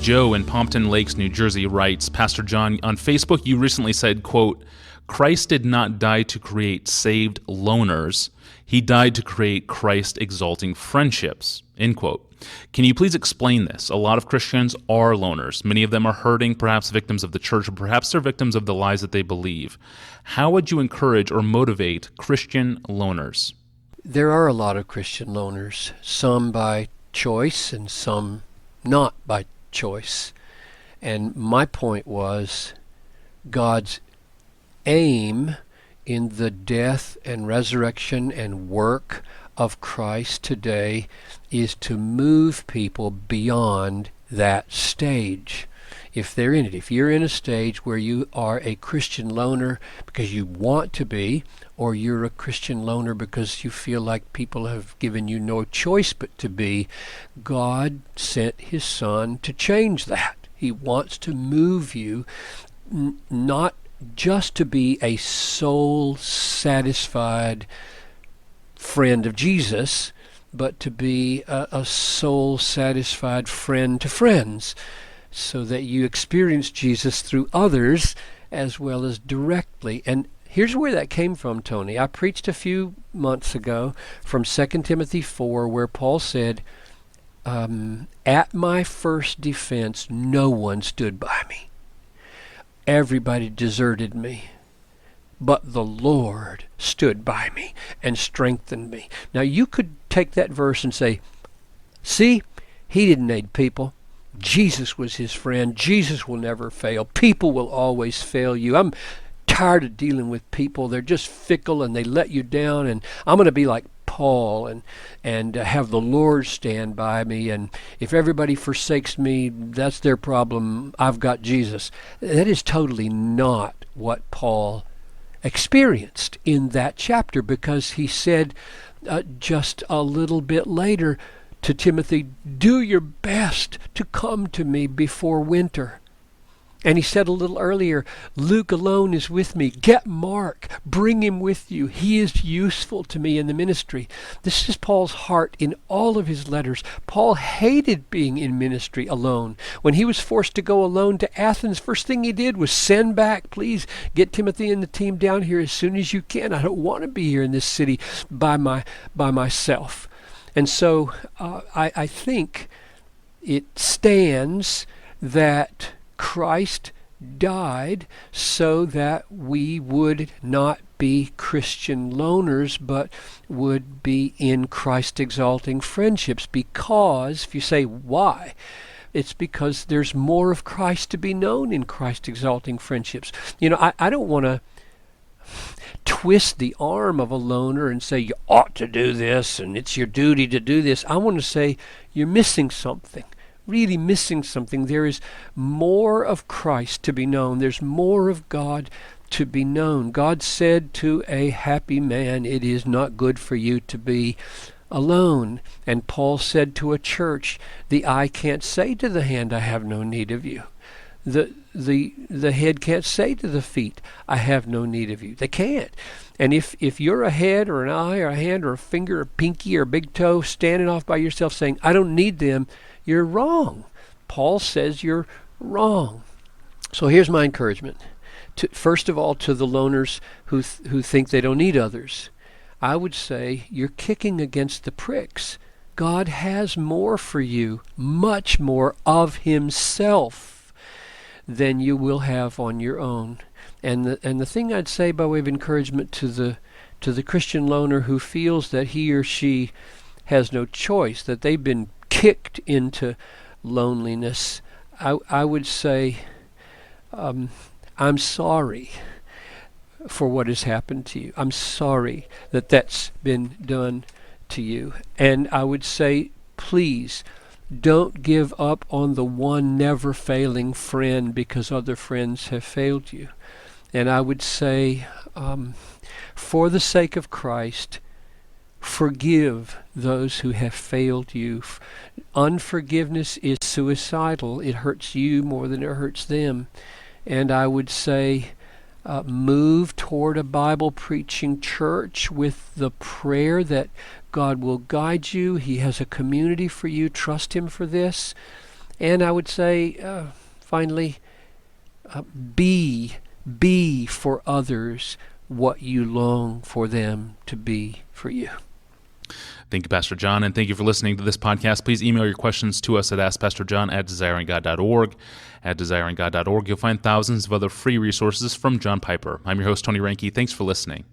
Joe in Pompton Lakes, New Jersey writes, Pastor John, on Facebook you recently said, quote, Christ did not die to create saved loners. He died to create Christ-exalting friendships, end quote. Can you please explain this? A lot of Christians are loners. Many of them are hurting, perhaps victims of the church, or perhaps they're victims of the lies that they believe. How would you encourage or motivate Christian loners? There are a lot of Christian loners, some by choice and some not by choice. And my point was, God's aim in the death and resurrection and work of Christ today is to move people beyond that stage. If they're in it, if you're in a stage where you are a Christian loner because you want to be, or you're a Christian loner because you feel like people have given you no choice but to be, God sent His Son to change that. He wants to move you not just to be a soul-satisfied friend of Jesus, but to be a soul-satisfied friend to friends, so that you experience Jesus through others as well as directly. And here's where that came from, Tony. I preached a few months ago from 2 Timothy 4, where Paul said, at my first defense, no one stood by me. Everybody deserted me. But the Lord stood by me and strengthened me. Now you could take that verse and say, see, he didn't need people. Jesus was his friend. Jesus will never fail. People will always fail you. I'm tired of dealing with people. They're just fickle and they let you down, and I'm going to be like Paul and have the Lord stand by me, and if everybody forsakes me, that's their problem. I've got Jesus. That is totally not what Paul experienced in that chapter, because he said just a little bit later to Timothy, do your best to come to me before winter. And he said a little earlier, Luke alone is with me. Get Mark. Bring him with you. He is useful to me in the ministry. This is Paul's heart in all of his letters. Paul hated being in ministry alone. When he was forced to go alone to Athens, first thing he did was send back, please get Timothy and the team down here as soon as you can. I don't want to be here in this city by myself. And so I think it stands that Christ died so that we would not be Christian loners, but would be in Christ-exalting friendships. Because, if you say why, it's because there's more of Christ to be known in Christ-exalting friendships. You know, I don't want to twist the arm of a loner and say you ought to do this and it's your duty to do this. I want to say you're missing something. Really missing something. There is more of Christ to be known. There's more of God to be known. God said to a happy man, it is not good for you to be alone. And Paul said to a church, the eye can't say to the hand, I have no need of you. The head can't say to the feet, I have no need of you. They can't. And if you're a head or an eye or a hand or a finger or a pinky or a big toe standing off by yourself saying, I don't need them, you're wrong. Paul says you're wrong. So here's my encouragement. First of all, to the loners who think they don't need others, I would say you're kicking against the pricks. God has more for you, much more of himself than you will have on your own. And the thing I'd say by way of encouragement to the Christian loner who feels that he or she has no choice, that they've been kicked into loneliness, I would say, I'm sorry for what has happened to you. I'm sorry that that's been done to you. And I would say, please, don't give up on the one never failing friend because other friends have failed you. And I would say, for the sake of Christ, forgive those who have failed you. Unforgiveness is suicidal. It hurts you more than it hurts them. And I would say, move toward a Bible preaching church with the prayer that God will guide you. He has a community for you. Trust him for this. And I would say, finally, be for others what you long for them to be for you. Thank you, Pastor John, and thank you for listening to this podcast. Please email your questions to us at AskPastorJohn@desiringgod.org. At desiringgod.org, you'll find thousands of other free resources from John Piper. I'm your host, Tony Reinke. Thanks for listening.